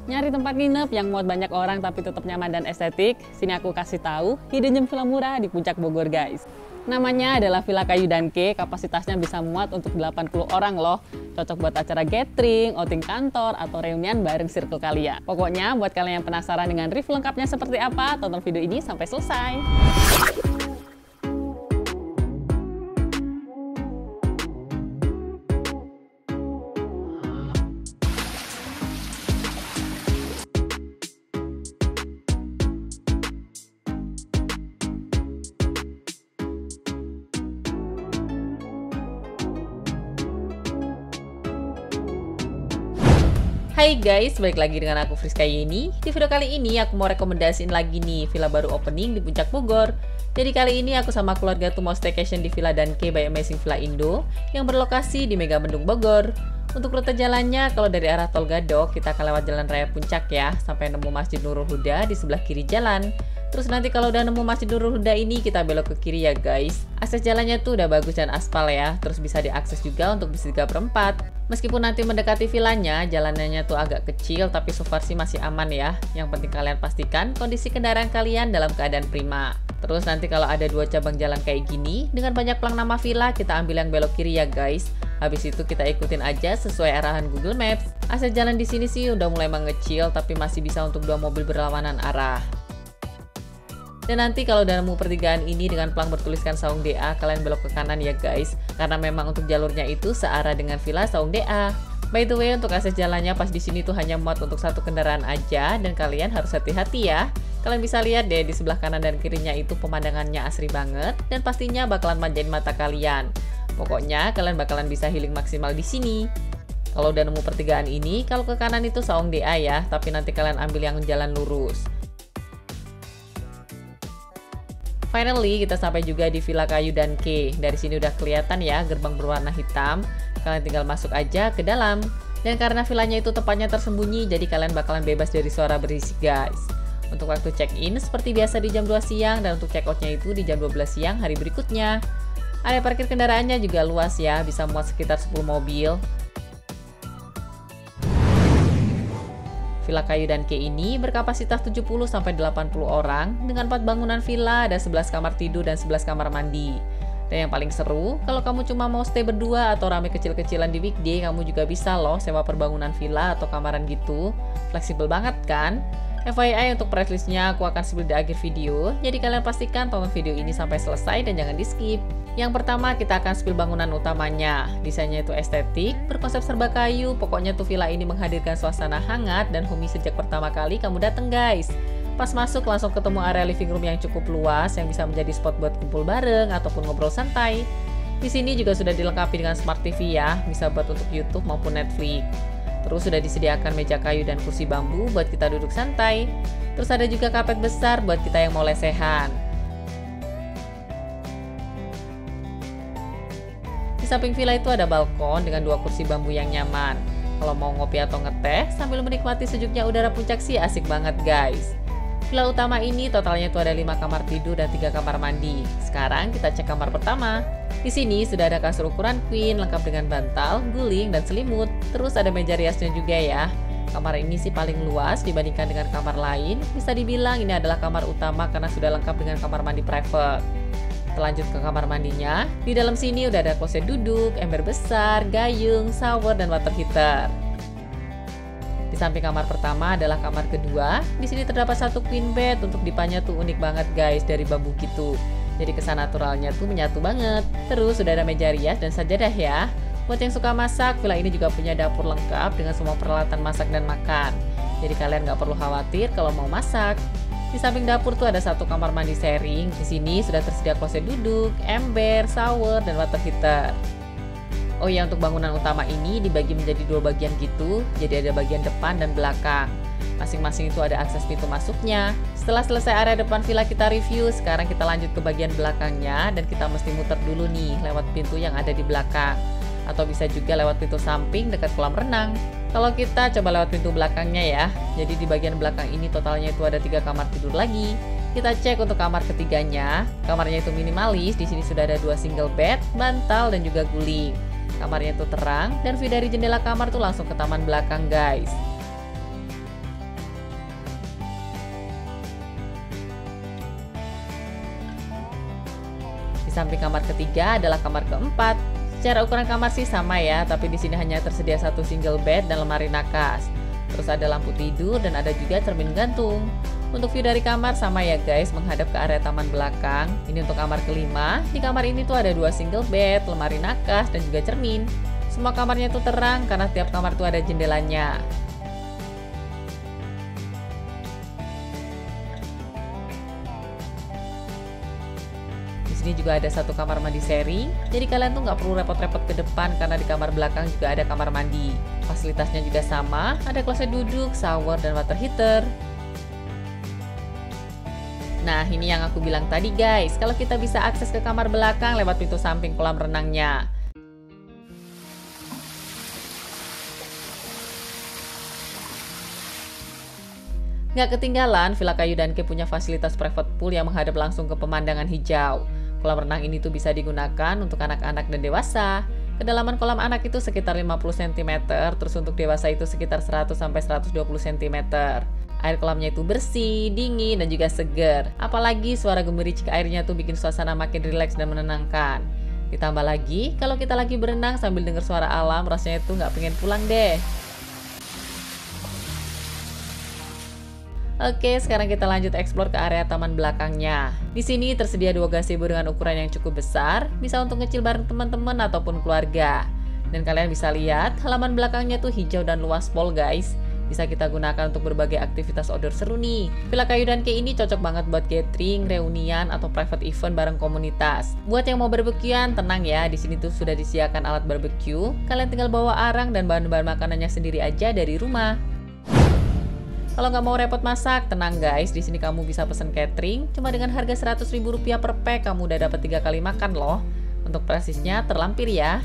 Nyari tempat nginep yang muat banyak orang tapi tetap nyaman dan estetik? Sini aku kasih tahu, hidden gem villa murah di Puncak Bogor, guys. Namanya adalah Villa Kayu dan K, kapasitasnya bisa muat untuk 80 orang loh. Cocok buat acara gathering, outing kantor, atau reunian bareng circle kalian. Pokoknya buat kalian yang penasaran dengan review lengkapnya seperti apa, tonton video ini sampai selesai. Hai guys, balik lagi dengan aku Friska Yeni. Di video kali ini aku mau rekomendasiin lagi nih villa baru opening di Puncak Bogor. Jadi kali ini aku sama keluarga tuh mau staycation di Villa Dan K by Amazing Villa Indo yang berlokasi di Megamendung Bogor. Untuk rute jalannya, kalau dari arah Tol Gadok, kita akan lewat Jalan Raya Puncak ya, sampai nemu Masjid Nurul Huda di sebelah kiri jalan. Terus nanti kalau udah nemu Masjid Nurul Huda ini, kita belok ke kiri ya guys. Akses jalannya tuh udah bagus dan aspal ya, terus bisa diakses juga untuk bis 3/4. Meskipun nanti mendekati villanya, jalanannya tuh agak kecil, tapi so far sih masih aman ya. Yang penting kalian pastikan kondisi kendaraan kalian dalam keadaan prima. Terus nanti kalau ada dua cabang jalan kayak gini, dengan banyak plang nama villa, kita ambil yang belok kiri ya guys. Habis itu kita ikutin aja sesuai arahan Google Maps. Akses jalan di sini sih udah mulai mengecil, tapi masih bisa untuk dua mobil berlawanan arah. Dan nanti kalau udah nemu pertigaan ini dengan plang bertuliskan Saung DA, kalian belok ke kanan ya guys. Karena memang untuk jalurnya itu searah dengan Villa Saung DA. By the way, untuk akses jalannya pas di sini tuh hanya muat untuk satu kendaraan aja, dan kalian harus hati-hati ya. Kalian bisa lihat deh di sebelah kanan dan kirinya itu pemandangannya asri banget, dan pastinya bakalan manjain mata kalian. Pokoknya kalian bakalan bisa healing maksimal di sini. Kalau udah nemu pertigaan ini, kalau ke kanan itu Saung DA ya, tapi nanti kalian ambil yang jalan lurus. Finally, kita sampai juga di Villa Kayu dan K. Dari sini udah kelihatan ya gerbang berwarna hitam. Kalian tinggal masuk aja ke dalam. Dan karena villanya itu tempatnya tersembunyi, jadi kalian bakalan bebas dari suara berisik guys. Untuk waktu check-in seperti biasa di jam 2 siang, dan untuk check-outnya itu di jam 12 siang hari berikutnya. Area parkir kendaraannya juga luas ya, bisa muat sekitar 10 mobil. Villa Kayu dan K ini berkapasitas 70-80 orang dengan 4 bangunan villa, ada 11 kamar tidur dan 11 kamar mandi. Dan yang paling seru, kalau kamu cuma mau stay berdua atau rame kecil-kecilan di weekday, kamu juga bisa loh sewa perbangunan villa atau kamaran gitu. Fleksibel banget kan? FYI untuk price listnya aku akan spill di akhir video, jadi kalian pastikan tonton video ini sampai selesai dan jangan di skip. Yang pertama kita akan spill bangunan utamanya. Desainnya itu estetik, berkonsep serba kayu, pokoknya tuh villa ini menghadirkan suasana hangat dan homey sejak pertama kali kamu dateng guys. Pas masuk langsung ketemu area living room yang cukup luas yang bisa menjadi spot buat kumpul bareng ataupun ngobrol santai. Di sini juga sudah dilengkapi dengan Smart TV ya, bisa buat untuk YouTube maupun Netflix. Terus sudah disediakan meja kayu dan kursi bambu buat kita duduk santai. Terus ada juga kapet besar buat kita yang mau lesehan. Di samping villa itu ada balkon dengan 2 kursi bambu yang nyaman. Kalau mau ngopi atau ngeteh sambil menikmati sejuknya udara puncak sih asik banget guys. Villa utama ini totalnya itu ada 5 kamar tidur dan 3 kamar mandi. Sekarang kita cek kamar pertama. Di sini sudah ada kasur ukuran queen lengkap dengan bantal, guling, dan selimut. Terus ada meja riasnya juga ya. Kamar ini sih paling luas dibandingkan dengan kamar lain. Bisa dibilang ini adalah kamar utama karena sudah lengkap dengan kamar mandi private. Lanjut ke kamar mandinya. Di dalam sini udah ada kloset duduk, ember besar, gayung, shower, dan water heater. Di samping kamar pertama adalah kamar kedua. Di sini terdapat satu queen bed. Untuk dipanya tuh unik banget guys, dari bambu gitu. Jadi kesan naturalnya tuh menyatu banget. Terus sudah ada meja rias dan sajadah ya. Buat yang suka masak, villa ini juga punya dapur lengkap dengan semua peralatan masak dan makan. Jadi kalian nggak perlu khawatir kalau mau masak. Di samping dapur tuh ada satu kamar mandi sharing. Di sini sudah tersedia kloset duduk, ember, shower, dan water heater. Oh ya, untuk bangunan utama ini dibagi menjadi 2 bagian gitu. Jadi ada bagian depan dan belakang. Masing-masing itu ada akses pintu masuknya. Setelah selesai area depan villa kita review, sekarang kita lanjut ke bagian belakangnya dan kita mesti muter dulu nih lewat pintu yang ada di belakang. Atau bisa juga lewat pintu samping dekat kolam renang. Kalau kita coba lewat pintu belakangnya ya. Jadi di bagian belakang ini totalnya itu ada 3 kamar tidur lagi. Kita cek untuk kamar ketiganya. Kamarnya itu minimalis, di sini sudah ada 2 single bed, bantal, dan juga guling. Kamarnya itu terang dan view dari jendela kamar tuh langsung ke taman belakang guys. samping kamar ketiga adalah kamar keempat. Secara ukuran kamar sih sama ya, tapi di sini hanya tersedia satu single bed dan lemari nakas. Terus ada lampu tidur dan ada juga cermin gantung. Untuk view dari kamar sama ya guys, menghadap ke area taman belakang. Ini untuk kamar kelima. Di kamar ini tuh ada 2 single bed, lemari nakas, dan juga cermin. Semua kamarnya tuh terang karena tiap kamar tuh ada jendelanya. Di sini juga ada satu kamar mandi sharing, jadi kalian tuh nggak perlu repot-repot ke depan karena di kamar belakang juga ada kamar mandi. Fasilitasnya juga sama, ada kloset duduk, shower, dan water heater. Nah, ini yang aku bilang tadi guys, kalau kita bisa akses ke kamar belakang lewat pintu samping kolam renangnya. Nggak ketinggalan, Villa Kayu Danke punya fasilitas private pool yang menghadap langsung ke pemandangan hijau. Kolam renang ini tuh bisa digunakan untuk anak-anak dan dewasa. Kedalaman kolam anak itu sekitar 50 cm, terus untuk dewasa itu sekitar 100-120 cm. Air kolamnya itu bersih, dingin, dan juga seger. Apalagi suara gemericik airnya tuh bikin suasana makin rileks dan menenangkan. Ditambah lagi, kalau kita lagi berenang sambil dengar suara alam, rasanya tuh nggak pengen pulang deh. Oke, sekarang kita lanjut explore ke area taman belakangnya. Di sini tersedia 2 gazebo dengan ukuran yang cukup besar, bisa untuk ngecil bareng teman-teman ataupun keluarga. Dan kalian bisa lihat, halaman belakangnya tuh hijau dan luas pol guys. Bisa kita gunakan untuk berbagai aktivitas outdoor seru nih. Villa Kayu Danke ini cocok banget buat gathering, reunian, atau private event bareng komunitas. Buat yang mau barbekyuan, tenang ya, di sini tuh sudah disediakan alat barbecue. Kalian tinggal bawa arang dan bahan-bahan makanannya sendiri aja dari rumah. Kalau nggak mau repot masak, tenang guys, di sini kamu bisa pesen catering. Cuma dengan harga Rp100.000 per pack, kamu udah dapat 3 kali makan loh. Untuk presisnya terlampir ya.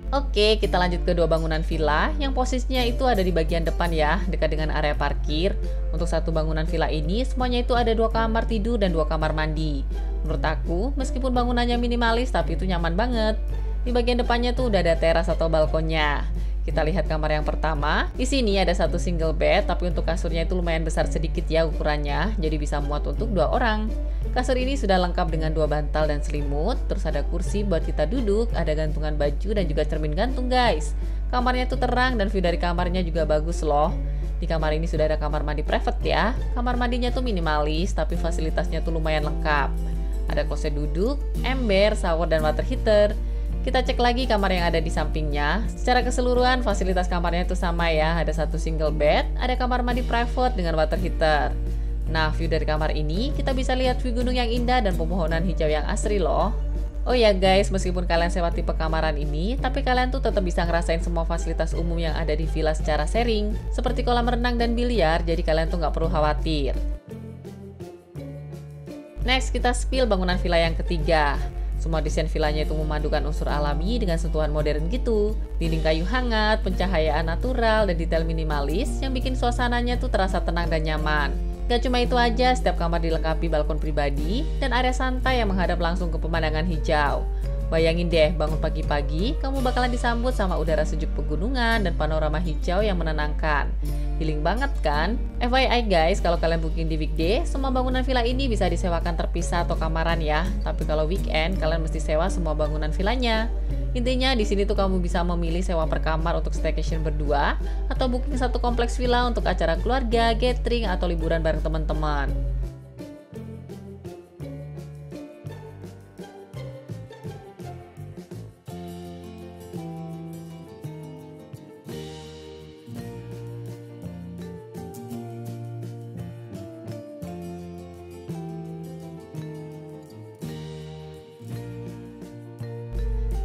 Oke, kita lanjut ke 2 bangunan villa yang posisinya itu ada di bagian depan ya, dekat dengan area parkir. Untuk satu bangunan villa ini, semuanya itu ada 2 kamar tidur dan 2 kamar mandi. Menurut aku, meskipun bangunannya minimalis, tapi itu nyaman banget. Di bagian depannya tuh udah ada teras atau balkonnya. Kita lihat kamar yang pertama. Di sini ada satu single bed, tapi untuk kasurnya itu lumayan besar sedikit ya ukurannya, jadi bisa muat untuk 2 orang. Kasur ini sudah lengkap dengan 2 bantal dan selimut, terus ada kursi buat kita duduk, ada gantungan baju dan juga cermin gantung guys. Kamarnya tuh terang dan view dari kamarnya juga bagus loh. Di kamar ini sudah ada kamar mandi private ya. Kamar mandinya tuh minimalis, tapi fasilitasnya tuh lumayan lengkap. Ada kloset duduk, ember, shower, dan water heater. Kita cek lagi kamar yang ada di sampingnya. Secara keseluruhan fasilitas kamarnya itu sama ya. Ada satu single bed, ada kamar mandi private dengan water heater. Nah, view dari kamar ini kita bisa lihat view gunung yang indah dan pepohonan hijau yang asri loh. Oh ya guys, meskipun kalian sewa tipe kamaran ini, tapi kalian tuh tetap bisa ngerasain semua fasilitas umum yang ada di villa secara sharing, seperti kolam renang dan biliar, jadi kalian tuh nggak perlu khawatir. Next, kita spill bangunan villa yang ketiga. Semua desain villanya itu memadukan unsur alami dengan sentuhan modern gitu. Dinding kayu hangat, pencahayaan natural, dan detail minimalis yang bikin suasananya tuh terasa tenang dan nyaman. Gak cuma itu aja, setiap kamar dilengkapi balkon pribadi dan area santai yang menghadap langsung ke pemandangan hijau. Bayangin deh, bangun pagi-pagi, kamu bakalan disambut sama udara sejuk pegunungan dan panorama hijau yang menenangkan. Healing banget kan? FYI guys, kalau kalian booking di weekday, semua bangunan villa ini bisa disewakan terpisah atau kamaran ya. Tapi kalau weekend, kalian mesti sewa semua bangunan villanya. Intinya di sini tuh kamu bisa memilih sewa per kamar untuk staycation berdua, atau booking satu kompleks villa untuk acara keluarga, gathering, atau liburan bareng teman-teman.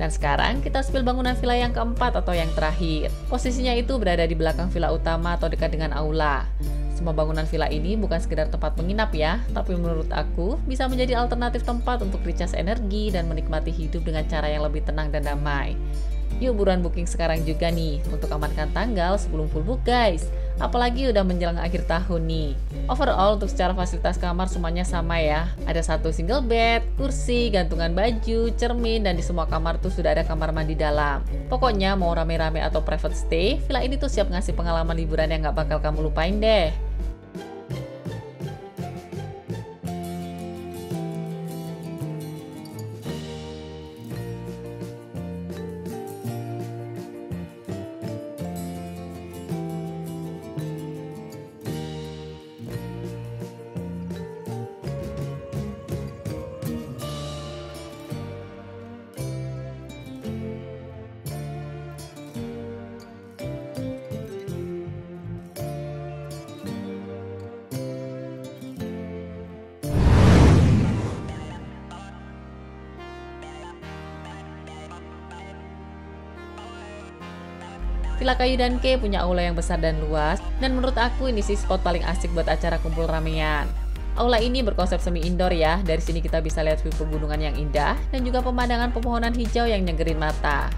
Dan sekarang kita spill bangunan villa yang keempat atau yang terakhir. Posisinya itu berada di belakang villa utama atau dekat dengan aula. Semua bangunan villa ini bukan sekedar tempat menginap ya, tapi menurut aku bisa menjadi alternatif tempat untuk recharge energi dan menikmati hidup dengan cara yang lebih tenang dan damai. Yuk buruan booking sekarang juga nih, untuk amankan tanggal sebelum full book guys. Apalagi udah menjelang akhir tahun nih. Overall untuk secara fasilitas kamar semuanya sama ya. Ada satu single bed, kursi, gantungan baju, cermin, dan di semua kamar tuh sudah ada kamar mandi dalam. Pokoknya mau rame-rame atau private stay, villa ini tuh siap ngasih pengalaman liburan yang gak bakal kamu lupain deh. Villa Kayu dan Ke punya aula yang besar dan luas, dan menurut aku ini sih spot paling asik buat acara kumpul ramean. Aula ini berkonsep semi indoor ya, dari sini kita bisa lihat view pegunungan yang indah dan juga pemandangan pepohonan hijau yang nyegerin mata.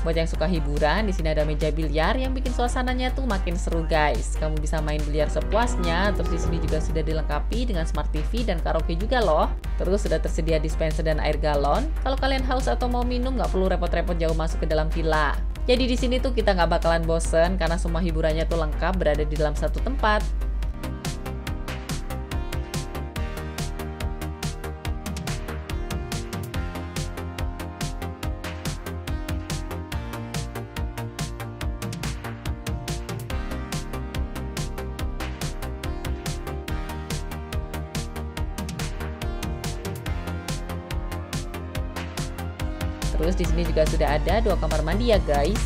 Buat yang suka hiburan, di sini ada meja biliar yang bikin suasananya tuh makin seru guys. Kamu bisa main biliar sepuasnya, terus di sini juga sudah dilengkapi dengan smart TV dan karaoke juga loh. Terus sudah tersedia dispenser dan air galon. Kalau kalian haus atau mau minum nggak perlu repot-repot jauh masuk ke dalam villa. Jadi di sini tuh kita nggak bakalan bosen karena semua hiburannya tuh lengkap berada di dalam satu tempat. Terus di sini juga sudah ada 2 kamar mandi ya guys.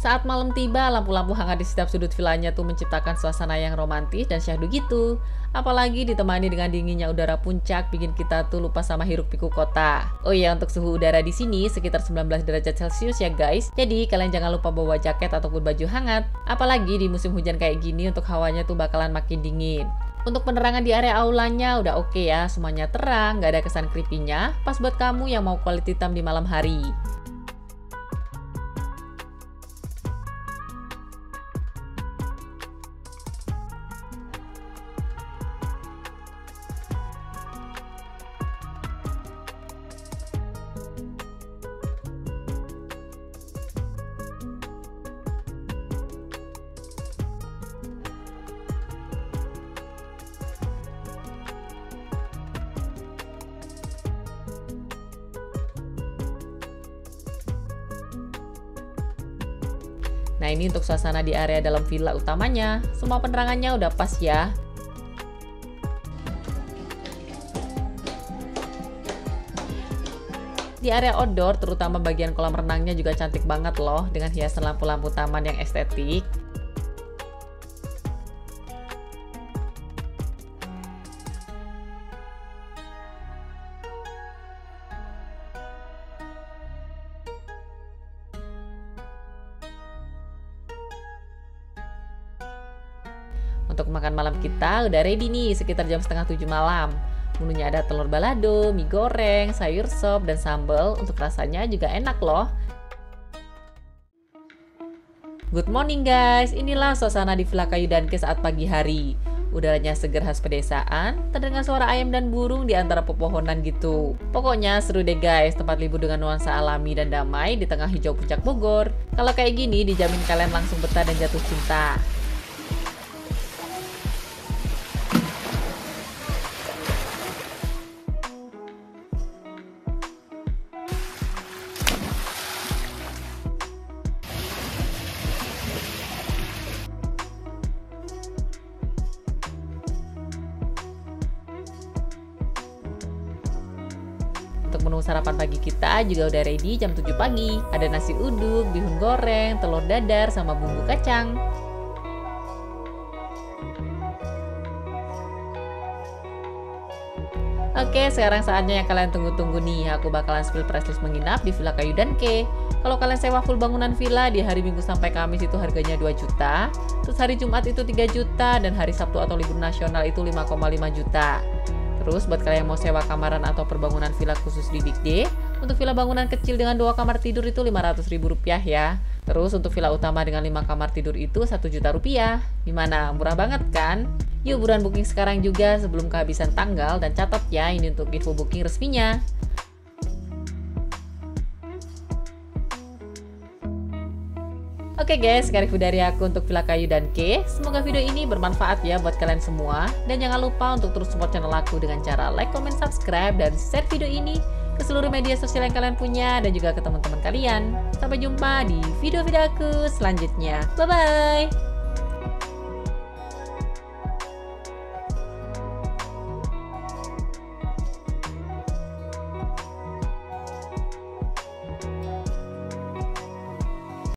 Saat malam tiba, lampu-lampu hangat di setiap sudut villanya tuh menciptakan suasana yang romantis dan syahdu gitu. Apalagi ditemani dengan dinginnya udara puncak, bikin kita tuh lupa sama hiruk-pikuk kota. Oh iya, untuk suhu udara di sini sekitar 19 derajat Celcius ya guys. Jadi kalian jangan lupa bawa jaket ataupun baju hangat. Apalagi di musim hujan kayak gini untuk hawanya tuh bakalan makin dingin. Untuk penerangan di area aulanya udah oke ya, semuanya terang, nggak ada kesan creepy-nya, pas buat kamu yang mau quality time di malam hari. Nah ini untuk suasana di area dalam villa utamanya. Semua penerangannya udah pas ya. Di area outdoor, terutama bagian kolam renangnya juga cantik banget loh, dengan hiasan lampu-lampu taman yang estetik. Untuk makan malam kita udah ready nih sekitar jam setengah 7 malam. Menunya ada telur balado, mie goreng, sayur sop, dan sambal. Untuk rasanya juga enak loh. Good morning guys, inilah suasana di Villa Kayu dan Ke saat pagi hari. Udaranya seger khas pedesaan, terdengar suara ayam dan burung di antara pepohonan gitu. Pokoknya seru deh guys, tempat libur dengan nuansa alami dan damai di tengah hijau puncak Bogor. Kalau kayak gini dijamin kalian langsung betah dan jatuh cinta. Untuk menu sarapan pagi kita juga udah ready jam 7 pagi. Ada nasi uduk, bihun goreng, telur dadar, sama bumbu kacang. Oke, sekarang saatnya yang kalian tunggu-tunggu nih. Aku bakalan spill price list menginap di Villa Kayu dan Ke. Kalau kalian sewa full bangunan villa di hari Minggu sampai Kamis itu harganya 2 juta. Terus hari Jumat itu 3 juta. Dan hari Sabtu atau libur nasional itu 5,5 juta. Terus buat kalian yang mau sewa kamaran atau perbangunan villa khusus di Big D, untuk villa bangunan kecil dengan 2 kamar tidur itu Rp500.000 ya. Terus untuk villa utama dengan 5 kamar tidur itu Rp1 juta. Gimana? Murah banget kan? Yuk buruan booking sekarang juga sebelum kehabisan tanggal, dan catat ya ini untuk info booking resminya. Oke guys, sekian review dari aku untuk Villa Kayu dan Ke. Semoga video ini bermanfaat ya buat kalian semua. Dan jangan lupa untuk terus support channel aku dengan cara like, comment, subscribe, dan share video ini ke seluruh media sosial yang kalian punya dan juga ke teman-teman kalian. Sampai jumpa di video-video aku selanjutnya. Bye-bye!